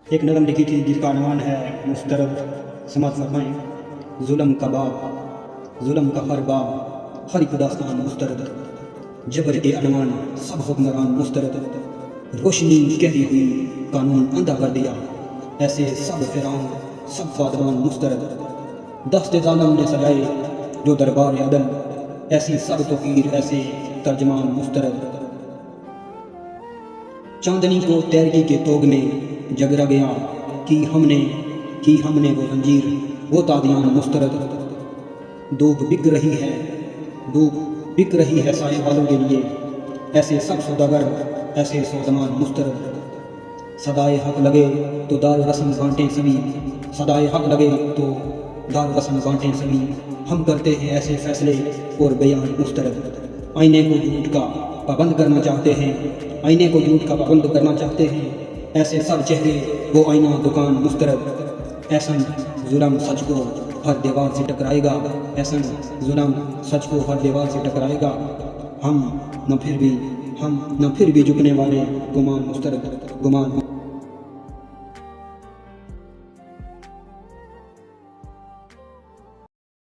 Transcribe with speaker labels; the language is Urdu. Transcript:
Speaker 1: ایک نظم لکھی تھی جس کا عنوان ہے مسترد. سماعت فرمائیں. ظلم کا باب، ظلم کا ہر باب، ہر ایک داستان مسترد. جبر کے عنوان سب حکمران مسترد. روشنی گہری ہوئی قانون اندھا کر دیا، ایسے سب فرعون سب بادبان مسترد. دست ظالم نے سجائے جو دربار عدل، ایسی سب توقیر ایسے ترجمان مسترد. چاندنی کو تیرگی کے توگ میں جگرا گیا، کی ہم نے وہ زنجیر وہ تادیان مسترد. دھوپ بک رہی ہے سائے والوں کے لیے، ایسے سب سوداگر ایسے سودمان مسترد. صدائے حق لگے تو دار رسم بانٹیں سبھی، صدائے حق لگے تو دار رسم بانٹیں سبھی. ہم کرتے ہیں ایسے فیصلے اور بیان مسترد. آئینے کو جھوٹ کا پابند کرنا چاہتے ہیں، آئینے کو جھوٹ کا پابند کرنا چاہتے ہیں، ایسے سب چہرے وہ آئینہ دکان مسترد. ایسن ظلم سچ کو ہر دیوار سے ٹکرائے گا، ایسن ظلم سچ کو ہر دیوار سے ٹکرائے گا. ہم نہ پھر بھی جھکنے والے گمان مسترد.